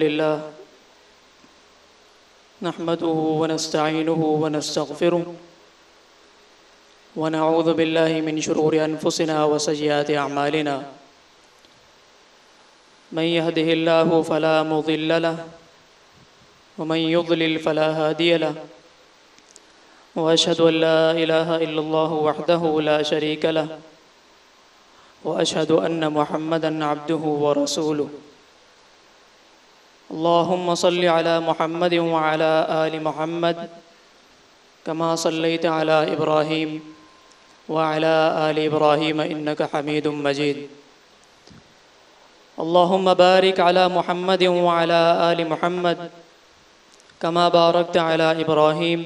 लिल्लाह नहमदुहु व नस्तईनुहु व नस्तगफिरुह व नऊज़ु बिल्लाहि मिन शुरूरि अनफुसिना व सय्यिआति अअमालिना मन यहदिहिल्लाहु फला मुज़िल्ल लहु व मन युज़लिल फला हादिय लहु व अशहदु अन ला इलाहा इल्लल्लाहु वहदहु ला शरीक लहु व अशहदु अन्न मुहम्मदन अब्दुहु व रसूलुहु। अल्लाहुम्मा सल्लि अला मुहम्मद व अला आलि मुहम्मद कमा सल्लैता अला इब्राहीम व अला आलि इब्राहीम इन्नका हमीदुम मजीद। अल्लाहुम्मा बारिक अला मुहम्मद व अला आलि मुहम्मद कमा बारकता अला इब्राहीम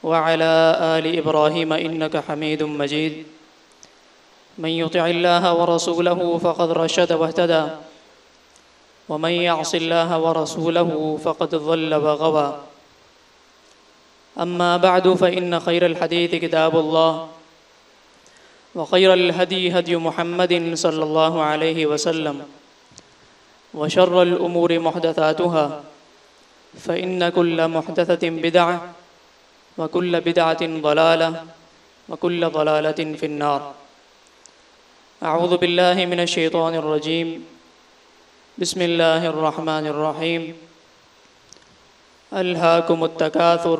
व अला आलि इब्राहीम इन्नका हमीदुम मजीद। मन युतिइल्लाह व रसूलहु फ़क़द रशद वहतदा व मन यअसिल्लाह व रसूलहु फ़क़द ज़ल्ल व गवा। अम्मा बअदु फ़इन्न खैरल हदीस किताबुल्लाह व खैरल हदी हदी मुहम्मदिन सल्लल्लाहु अलैहि वसल्लम व शर्रल उमूरि मुहदसातुहा फ़इन्न कुल्ल मुहदसतिन बिदअह व कुल्ल बिदअतिन ज़लालह व कुल्ल ज़लालतिन फ़िन्नार। अऊज़ु बिल्लाहि मिनश शैतानिर रजीम। बिस्मिल्लाहिर रहमानिर रहीम। अल्हाकुमुत तकासुर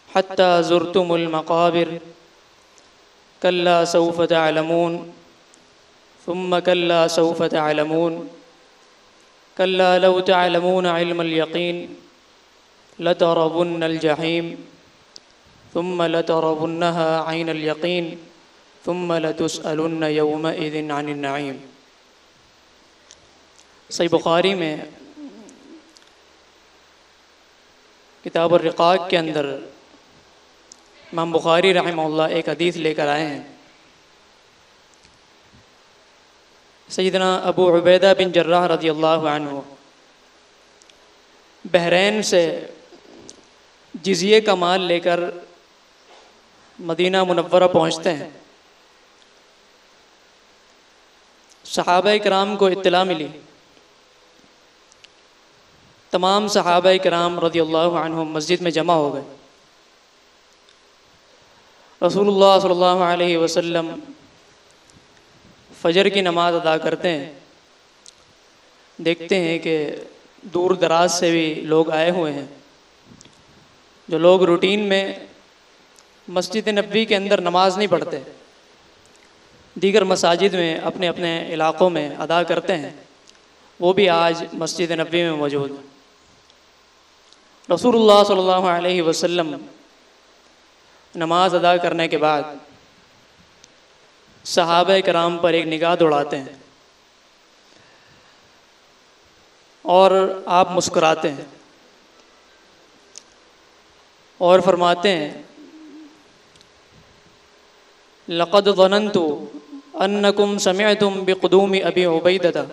हत्ता ज़ुरतुमुल मक़ाबिर कल्ला सौफ़ तअलमून सुम्मा कल्ला सौफ़ तअलमून कल्ला लौ तअलमून इल्मल यक़ीन लतरवुन्नल जहीम सुम्मा लतरवुन्नहा ऐनल यक़ीन सुम्मा लतुसअलुन्न यौमइज़िन अनिन नईम। सही बुखारी में किताब रिक़ाक़ के अंदर इमाम बुखारी रहमहुल्लाह एक हदीस लेकर आए हैं। सैयदना अबू उबैदा बिन जर्राह रज़ियल्लाहु अन्हु बहरैन से जिज़िये का माल लेकर मदीना मुनव्वरा पहुँचते हैं। सहाबाए किराम को इत्तला मिली। तमाम सहाबाए किराम रज़ियल्लाहु अन्हुम मस्जिद में जमा हो गए। रसूलुल्लाह सल्लल्लाहु अलैहि वसल्लम फ़जर की नमाज़ अदा करते हैं। देखते हैं कि दूर दराज से भी लोग आए हुए हैं। जो लोग रूटीन में मस्जिद नबवी के अंदर नमाज नहीं पढ़ते, दीगर मसाजिद में अपने अपने इलाक़ों में अदा करते हैं, वो भी आज मस्जिद नबवी में मौजूद हैं। रसूलुल्लाह सल्लल्लाहु अलैहि वसल्लम नमाज अदा करने के बाद सहाबा किराम पर एक निगाह दौड़ाते हैं और आप मुस्कुराते हैं और फरमाते हैं, लक़द ज़नन्तु अन्नकुम समिअतुम बिक़ुदूमि अबी उबैदा।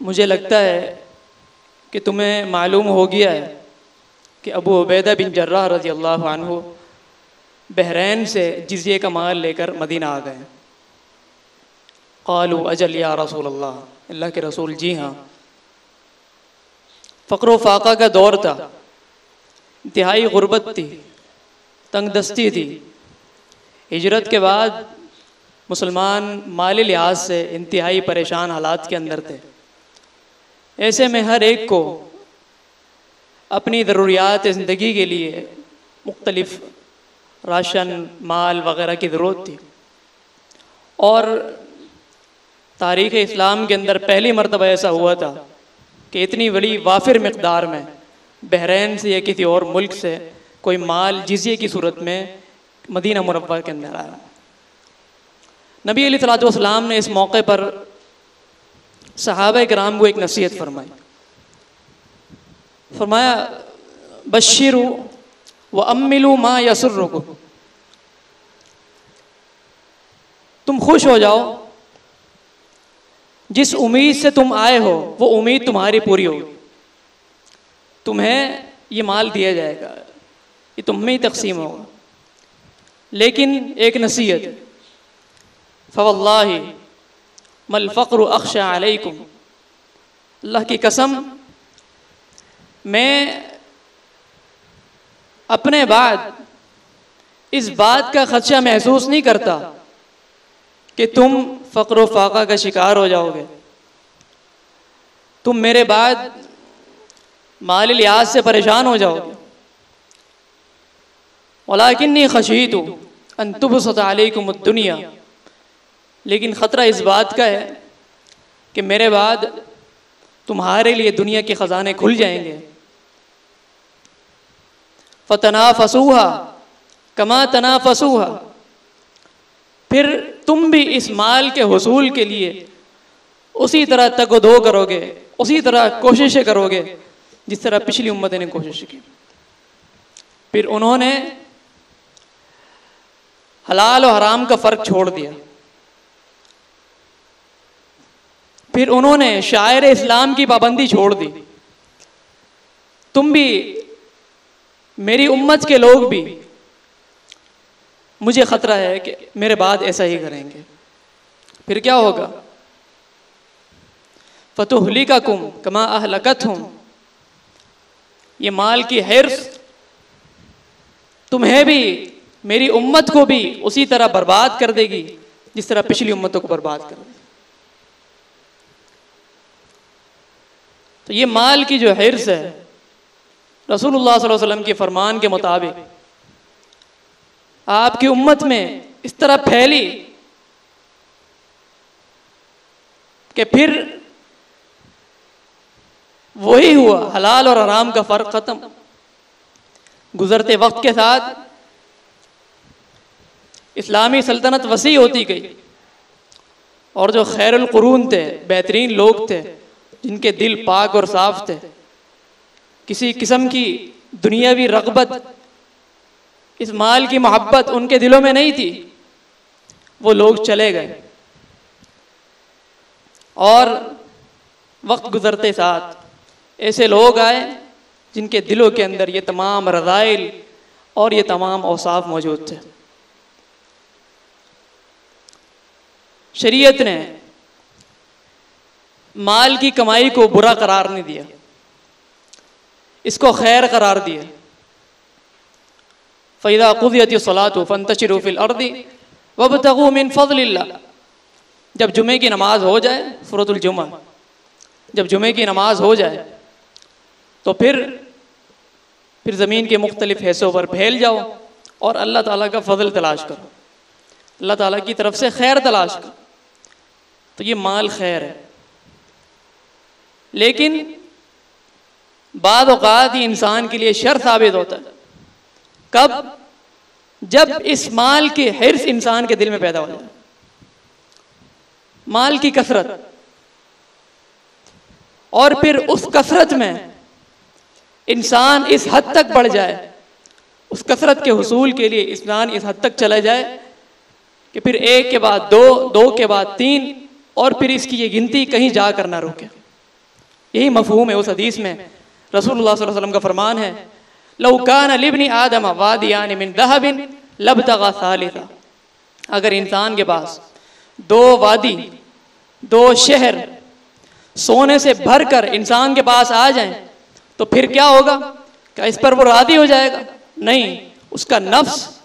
मुझे लगता है कि तुम्हें मालूम हो गया है कि अबू उबैदा बिन जर्राह रज़ियल्लाहु अन्हु बहरैन से जिज़िये का माल लेकर मदीना आ गए। क़ालू अजल या रसूल अल्लाह, अल्लाह के रसूल, जी हाँ। फ़क़्र फ़ाक़ा का दौर था, इंतहाई गुर्बत थी, तंगदस्ती थी। हिजरत के बाद मुसलमान माली लिहाज से इंतहाई परेशान हालात के अंदर थे। ऐसे में हर एक को अपनी ज़रूरियात ज़िंदगी के लिए मुख्तलिफ़ राशन माल वग़ैरह की ज़रूरत थी। और तारीख़ इस्लाम के अंदर पहली मरतबा ऐसा हुआ था कि इतनी बड़ी वाफिर मिक़दार में बहरैन से या किसी और मुल्क से कोई माल जिज़िये की सूरत में मदीना मुनव्वरा के अंदर आया। नबी अलैहिस्सलातु वस्सलाम ने इस मौके पर सहाबा किराम को एक नसीहत फरमाई। फरमाया, बश्शिरू व अम्मिलू मा यसुर्रुकुम, तुम खुश हो जाओ, जिस उम्मीद से तुम आए हो वो उम्मीद तुम्हारी पूरी होगी। तुम्हें ये माल दिया जाएगा, ये तुम्हें ही तकसीम होगा। लेकिन एक नसीहत, फ़वल्लाहि मल फ़क़्रु अख़शा अलैकुम अल्लाह की कसम, मैं अपने बाद इस बात का खदशा महसूस नहीं करता कि तुम फ़क्र व फाका का शिकार हो जाओगे, तुम मेरे बाद माली लिहाज से परेशान हो जाओगे। वलाकिन्नी खशीतु अन तुबसत अलैकुमुद दुनिया, लेकिन ख़तरा इस बात का है कि मेरे बाद तुम्हारे लिए दुनिया के ख़जाने खुल जाएंगे। फ़तनाफ़सूहा कमा तनाफ़सूहा, फिर तुम भी इस माल के हुसूल के लिए उसी तरह तगदो करोगे, उसी तरह कोशिशें करोगे जिस तरह पिछली उम्मतें ने कोशिश की। फिर उन्होंने हलाल और हराम का फ़र्क छोड़ दिया, फिर उन्होंने शायर इस्लाम की पाबंदी छोड़ दी। तुम भी, मेरी उम्मत के लोग भी, मुझे ख़तरा है कि मेरे बाद ऐसा ही करेंगे। फिर क्या होगा? फ़तुहलिककुम कमा अहलकतहुम, ये माल की हिर्स तुम्हें भी, मेरी उम्मत को भी उसी तरह बर्बाद कर देगी जिस तरह पिछली उम्मतों को बर्बाद कर देगी। तो ये माल की जो हिर्स है, रसूलुल्लाह सल्लल्लाहु अलैहि वसल्लम के फरमान के मुताबिक आपकी उम्मत में इस तरह फैली कि फिर वही हुआ, हलाल और हराम का फ़र्क ख़त्म। गुज़रते वक्त के साथ इस्लामी सल्तनत वसी होती गई और जो खैरुल कुरून थे, बेहतरीन लोग थे, जिनके दिल पाक और साफ थे, किसी किस्म की दुनियावी रग़बत, इस माल की मोहब्बत उनके दिलों में नहीं थी, वो लोग चले गए। और वक्त गुज़रते साथ ऐसे लोग आए जिनके दिलों के अंदर ये तमाम रज़ाइल और ये तमाम औसाफ मौजूद थे। शरीयत ने माल की कमाई को बुरा करार नहीं दिया, इसको खैर करार दिया। फ़इज़ा क़ुज़ियतिस सलातु फ़ंतशिरू फ़िल अर्दि वब्तग़ू मिन फ़ज़लिल्लाह, जब जुमे की नमाज हो जाए, सूरतुल जुमा, जब जुमे की नमाज हो जाए तो फिर ज़मीन के मुख्तलिफ़ हिस्सों पर फैल जाओ और अल्लाह ताला का फ़ज़ल तलाश करो, अल्लाह ताला की तरफ से खैर तलाश करो। तो ये माल खैर है, लेकिन बाद औक़ात ये इंसान के लिए शर साबित होता है। कब? जब इस माल की हिर्स इंसान के दिल में पैदा हो जाए, माल की कसरत, और फिर उस कसरत में इंसान इस हद तक बढ़ जाए, उस कसरत के हुसूल के लिए इंसान इस हद तक चला जाए कि फिर एक के बाद दो, दो के बाद तीन, और फिर इसकी ये गिनती कहीं जा कर ना रुके। यही मफ़हूम है उस हदीस में। रसूलुल्लाह सल्लल्लाहु अलैहि वसल्लम का फरमान है, लौ कान लिब्नि आदम वादियान मिन दहबिन लब्तगा सालिसा, अगर इंसान के पास दो वादी, दो शहर सोने से भरकर इंसान के पास आ जाएं तो फिर क्या होगा? क्या इस पर वो राज़ी हो जाएगा? नहीं, उसका नफ्स,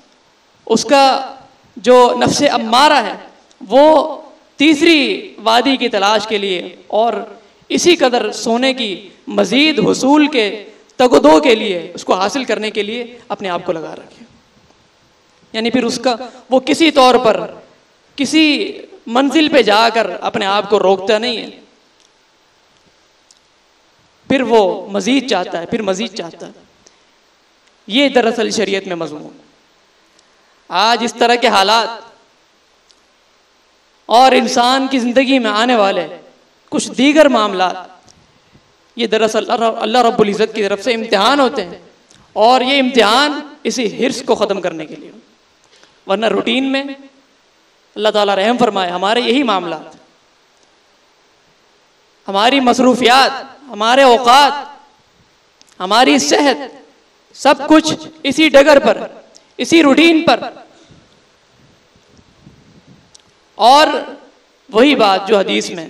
उसका जो नफ्स अम्मारा है, वो तीसरी वादी की तलाश के लिए और इसी कदर सोने की मज़ीद हुसूल के तगदो के लिए, उसको हासिल करने के लिए अपने आप को लगा रखे। यानी फिर उसका वो किसी तौर पर किसी मंजिल पे जाकर अपने आप को रोकता नहीं है, फिर वो मज़ीद चाहता है, फिर मज़ीद चाहता है। ये दरअसल शरीयत में मज़मून। आज इस तरह के हालात और इंसान की ज़िंदगी में आने वाले कुछ दीगर मामला, ये दरअसल अल्लाह रब्बुल इज़्ज़त की तरफ से इम्तिहान होते हैं, और ये इम्तिहान इसी हिर्स को ख़त्म करने के लिए। वरना रूटीन में अल्लाह ताला रहम फरमाए, हमारे यही मामला, हमारी मसरूफियात, हमारे औकात, हमारी सेहत, सब कुछ इसी डगर पर, इसी रूटीन पर। और वही बात जो हदीस में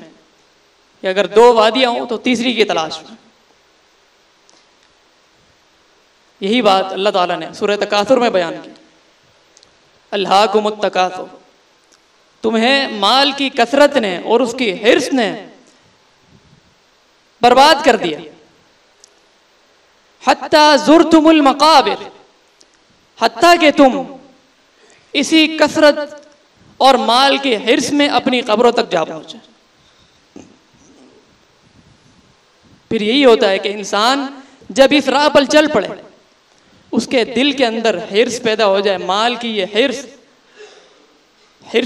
कि अगर 2 वादियां हों तो तीसरी की तलाश में। यही बात अल्लाह ताला ने सूरह तकासुर में बयान की, अल्हाकुमुत तकासुर, तुम्हें माल की कसरत ने और उसकी हिर्स ने बर्बाद कर दिया। हत्ता ज़ुरतुमुल मकाबिर, हत्ता कि तुम इसी कसरत और माल के हिर्स में अपनी कब्रों तक जा पहुंचे। फिर यही होता है कि इंसान जब इस राह पर चल पड़े, उसके दिल के अंदर हिर्स पैदा हो जाए, माल की ये हिर्स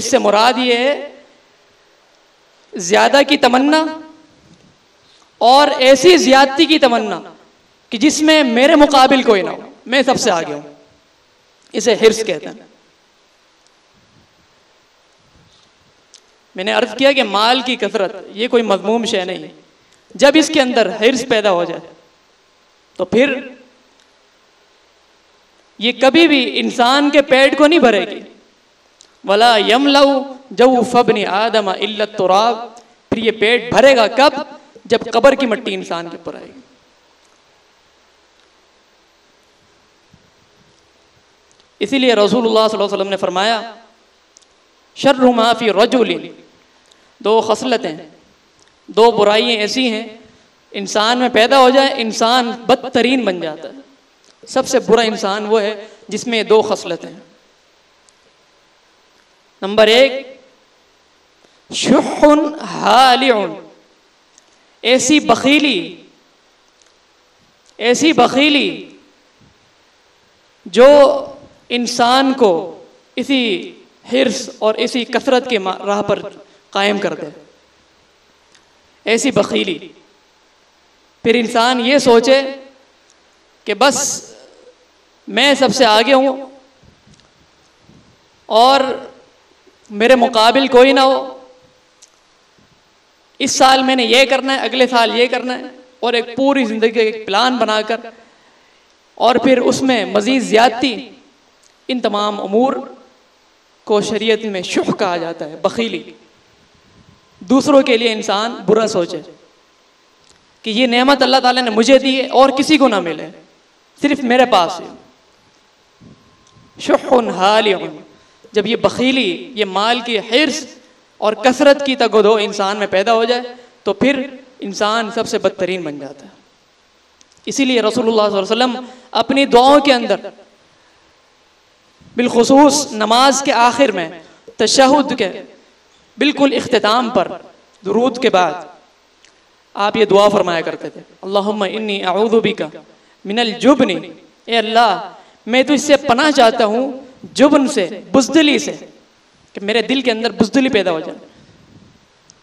से मुराद ये है ज्यादा की तमन्ना और ऐसी ज्यादती की तमन्ना कि जिसमें मेरे मुकाबिल कोई ना हो, मैं सबसे आगे हूं, इसे हिर्स कहते हैं। मैंने अर्ज किया कि माल की कसरत ये कोई मज़मूम शय नहीं है। जब इसके अंदर हिर्स पैदा हो जाए तो फिर ये कभी भी इंसान के पेट को नहीं भरेगी। वला यमलऊ जौफ इब्न आदम इल्ला तुराब, फिर ये पेट भरेगा कब? जब कब्र की मिट्टी इंसान के ऊपर आएगी। इसीलिए रसूलुल्लाह सल्लल्लाहु अलैहि वसल्लम ने फरमाया, शर्रु मा फी रजुलिन, 2 खसलतें, 2 बुराइयां ऐसी हैं इंसान में पैदा हो जाए इंसान बदतरीन बन जाता है। सबसे बुरा इंसान वो है जिसमें 2 खसलतें हैं। नंबर 1, शुहुन हालिउन, ऐसी बखीली जो इंसान को इसी हिर्स और इसी कसरत के राह पर कायम कर दे, ऐसी बखीली। फिर इंसान ये सोचे कि बस मैं सबसे आगे हूं और मेरे मुकाबिल कोई ना हो, इस साल मैंने ये करना है, अगले साल ये करना है, और एक पूरी जिंदगी का एक प्लान बनाकर और फिर उसमें मजीद ज्यादती, इन तमाम उमूर को शरीयत में शुह कहा जाता है, बखीली। दूसरों के लिए इंसान बुरा सोचे कि ये नेमत अल्लाह ताला ने मुझे दी है और किसी को ना मिले, सिर्फ मेरे पास है। शुहुन हालिउन, जब ये बखीली, ये माल की हिर्स और कसरत की तगदो इंसान में पैदा हो जाए तो फिर इंसान सबसे बदतरीन बन जाता है। इसीलिए रसूलुल्लाह सल्लल्लाहु अलैहि वसल्लम अपनी दुआओं के अंदर, बिलखुसूस नमाज के आखिर में, तशहुद के बिल्कुल इख्तिताम पर, दुरूद के बाद आप ये दुआ फरमाया करते थे, अल्लाहुम्मा इन्नी अऊज़ु बिका मिनल जुब्नी, ए अल्लाह मैं तो इससे पनाह चाहता हूँ जुब्न से, बुज़दिली से, कि मेरे दिल के अंदर बुज़दिली पैदा हो जाए,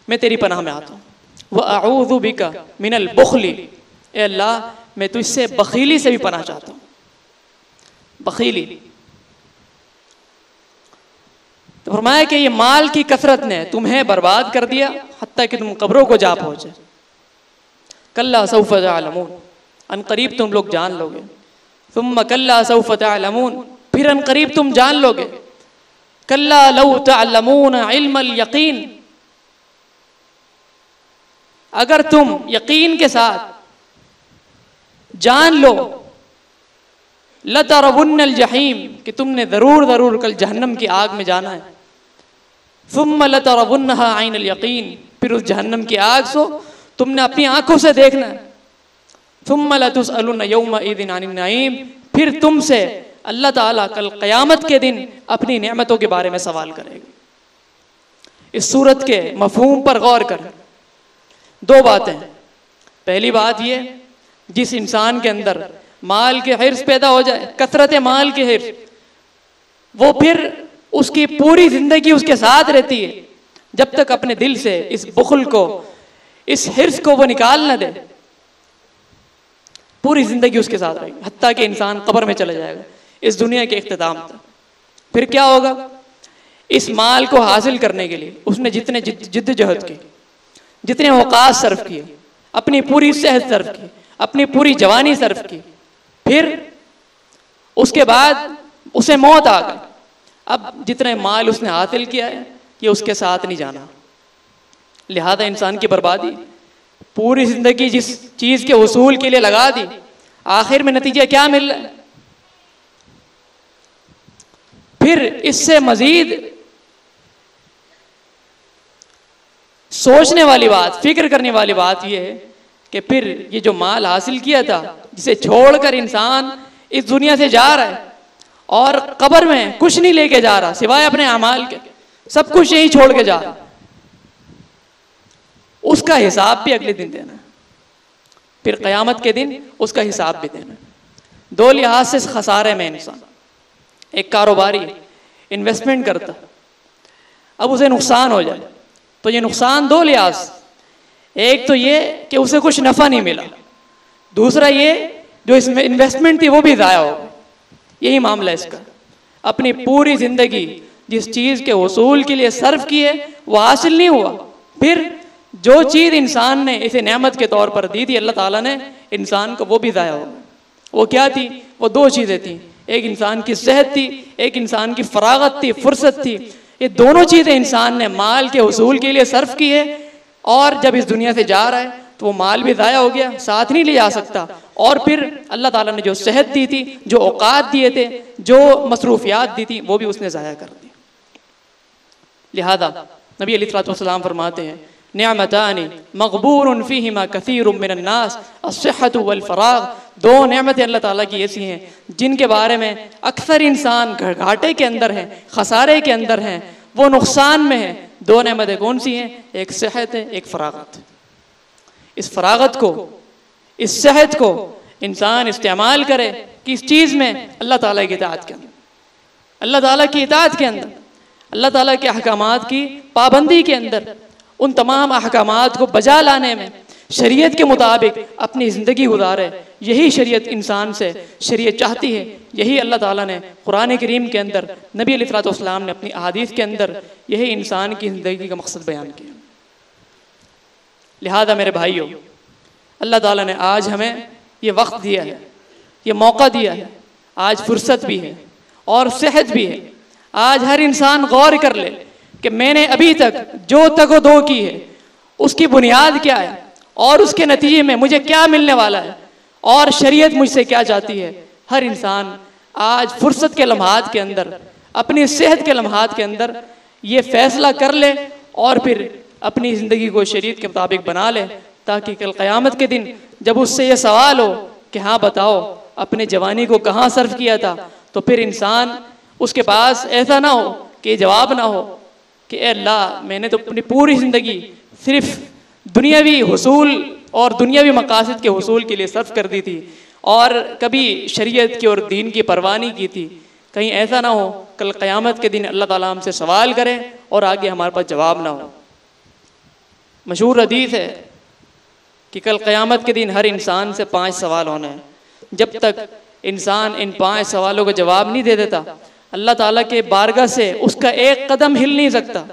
मैं तेरी पनाह में आता हूँ। व अऊज़ु बिका मिनल बुखली, ए अल्लाह मैं तो इससे बखीली से भी पनाह चाहता हूँ। बखीली, तो फरमाया कि ये माल की कसरत ने तुम्हें बर्बाद कर दिया, हत्ता कि तुम कब्रों को जा पहुंचे। कल्ला सौफ तअलमून, अनकरीब तुम लोग जान लोगे। सुम्मा कल्ला सौफ तअलमून, फिर अनकरीब तुम जान लोगे। कल्ला लौ तअलमून इल्मल यकीन, अगर तुम यकीन के साथ जान लो, लतरवुन्नल जहीम, कि तुमने जरूर कल जहन्नम की आग में जाना है। सुम्मा लतरवुन्नहा ऐनल यकीन, फिर उस जहन्नम की आग को तुमने अपनी आंखों से देखना है। सुम्मा लतुसअलुन्ना यौमइज़िन अनिन नईम, फिर तुमसे अल्लाह ताला कल क़यामत के दिन अपनी नेमतों के बारे में सवाल करेगा। इस सूरत के मफ़हूम पर गौर करें। 2 बातें, पहली बात ये, जिस इंसान के अंदर माल के हिर्स पैदा हो जाए, कसरत माल के हिर्स, वो फिर उसकी पूरी जिंदगी उसके साथ रहती है, जब तक अपने दिल से इस बुखल को, इस हिर्स को वो निकाल न दे, पूरी जिंदगी उसके साथ रहेगी, हत्ता कि इंसान कब्र में चला जाएगा इस दुनिया के इख्तिताम तक। फिर क्या होगा? इस माल को हासिल करने के लिए उसने जितने जिद्दजहद की, जितने औकात सर्फ किए, अपनी पूरी सेहत सर्फ की, अपनी पूरी जवानी सर्फ की, फिर उसके बाद उसे मौत आ गई। अब जितने माल उसने हासिल किया है ये उसके साथ नहीं जाना, लिहाजा इंसान की बर्बादी पूरी ज़िंदगी जिस चीज़ के उसूल के लिए लगा दी, आखिर में नतीजा क्या मिल रहा है? फिर इससे मजीद सोचने वाली बात, फिक्र करने वाली बात यह है कि फिर ये जो माल हासिल किया था, जिसे छोड़कर इंसान इस दुनिया से जा रहा है और कब्र में कुछ नहीं लेके जा रहा सिवाय अपने अमाल के, सब कुछ यही छोड़ के जा रहा, उसका हिसाब भी अगले दिन देना, फिर क़यामत के दिन उसका हिसाब भी देना। दो लिहाज से खसारे में इंसान, एक कारोबारी इन्वेस्टमेंट करता, अब उसे नुकसान हो जाए तो ये नुकसान दो लिहाज, एक तो ये कि उसे कुछ नफ़ा नहीं मिला, दूसरा ये जो इसमें इन्वेस्टमेंट थी वो भी ज़ाया हो गई। यही मामला है इसका। अपनी पूरी ज़िंदगी जिस चीज़ के उसूल के लिए सर्व की है वो हासिल नहीं हुआ, फिर जो चीज़ इंसान ने इसे नेमत के तौर पर दी थी अल्लाह ताला ने इंसान को, वो भी ज़ाया हो गई। वो क्या थी? वो दो चीज़ें थी, एक इंसान की सेहत थी, एक इंसान की फरागत थी, फुर्सत थी। ये दोनों चीज़ें इंसान ने माल के उसूल के लिए सर्व की है, और जब इस दुनिया से जा रहा है तो वो माल भी ज़ाया हो गया, साथ नहीं ले जा सकता। और फिर अल्लाह ताला ने जो सेहत दी थी, जो औकात दिए थे, जो मसरूफियात दी थी, वो भी उसने ज़ाया कर दी। लिहाजा नबी अलैहिस्सलाम फरमाते हैं, निअमतानी मक़बूरुन फ़ीहिमा कसीरुम मिनन नास अस्सिहतु वल फ़राग़। दो नेमतें अल्लाह ताला की ऐसी हैं जिनके बारे में अक्सर इंसान घाटे के अंदर हैं, खसारे के अंदर हैं, वो नुकसान में है। दो नेमतें कौन सी हैं? एक सेहत है, एक फरागत। इस फरागत को, इस सेहत को इंसान इस्तेमाल करे किस चीज़ में? अल्लाह ताला की इताअत के अंदर, अल्लाह ताला की इताअत के अंदर, अल्लाह ताला के अहकामात की पाबंदी के अंदर, उन तमाम अहकामात को बजा लाने में, शरीयत के मुताबिक अपनी ज़िंदगी गुजारे। यही शरीयत इंसान से शरीयत चाहती है, यही अल्लाह ताला ने कुरान करीम के अंदर, नबी अलैहिस्सलाम ने अपनी अहादीस के अंदर यही इंसान की ज़िंदगी का मकसद बयान किया। लिहाजा मेरे भाइयों, अल्लाह ताला ने आज हमें ये वक्त दिया है, ये मौका दिया है, आज फुर्सत भी है और सेहत भी है। आज हर इंसान गौर कर ले कि मैंने अभी तक जो तको दो की है उसकी बुनियाद क्या है और उसके नतीजे में मुझे क्या मिलने वाला है और शरीयत मुझसे क्या चाहती है। हर इंसान आज फुर्सत के लम्हात के अंदर, अपनी सेहत के लम्हात के अंदर ये फैसला कर ले और फिर अपनी ज़िंदगी को शरीयत के मुताबिक बना ले, ताकि कल क़यामत के दिन जब उससे ये सवाल हो कि हाँ बताओ अपने जवानी को कहाँ सर्व किया था, तो फिर इंसान उसके पास ऐसा ना हो कि जवाब ना हो कि ए अल्लाह मैंने तो अपनी पूरी ज़िंदगी सिर्फ दुनियावी हुसूल और दुनियावी मकासद के हुसूल के लिए सर्व कर दी थी और कभी शरीयत की और दीन की परवाह नहीं की थी। कहीं ऐसा ना हो कल क़यामत के दिन अल्लाह ताला हमसे सवाल करे और आगे हमारे पास जवाब ना हो। मशहूर हदीस है कि कल क़यामत के दिन हर इंसान से 5 सवाल होने हैं। जब तक इंसान इन 5 सवालों का जवाब नहीं दे देता, अल्लाह ताला के बारगाह से उसका एक कदम हिल नहीं सकता।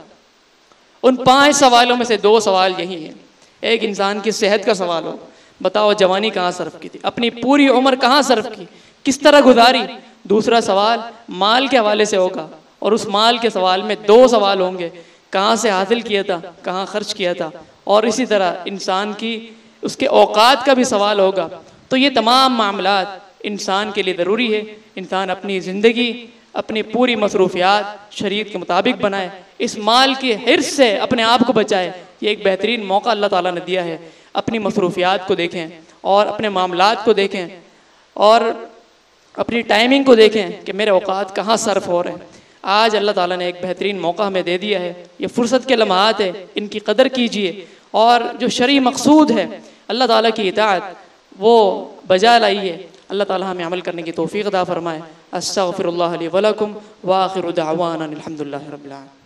उन 5 सवालों में से 2 सवाल यही हैं। एक इंसान की सेहत का सवाल हो, बताओ जवानी कहाँ सर्फ की थी, अपनी पूरी उम्र कहाँ सर्फ की, किस तरह गुजारी। दूसरा सवाल माल के हवाले से होगा और उस माल के सवाल में 2 सवाल होंगे, कहाँ से हासिल किया था, कहाँ खर्च किया था। और इसी तरह इंसान की उसके औकात का भी सवाल होगा। तो ये तमाम मामलात इंसान के लिए ज़रूरी है इंसान अपनी ज़िंदगी, अपनी पूरी मसरूफियात शरीयत के मुताबिक बनाए, इस माल के हिर्स से अपने आप को बचाए। ये एक बेहतरीन मौका अल्लाह ताला ने दिया है। अपनी मसरूफियात को देखें और अपने मामलात को देखें और अपनी टाइमिंग को देखें कि मेरे औकात कहाँ सर्फ हो रहे हैं। आज अल्लाह ताला ने एक बेहतरीन मौका हमें दे दिया है। ये फुर्सत के लम्हात है, इनकी कदर कीजिए और जो शरई मकसूद है अल्लाह ताला की इताअत वो बजा लाइए। अल्लाह ताला हमें अमल करने की तौफीक अता फरमाए। अस्तगफिरुल्लाह ली व लकुम व आखिरु दअवाना अनिल हम्दुलिल्लाहि रब्बिल आलमीन।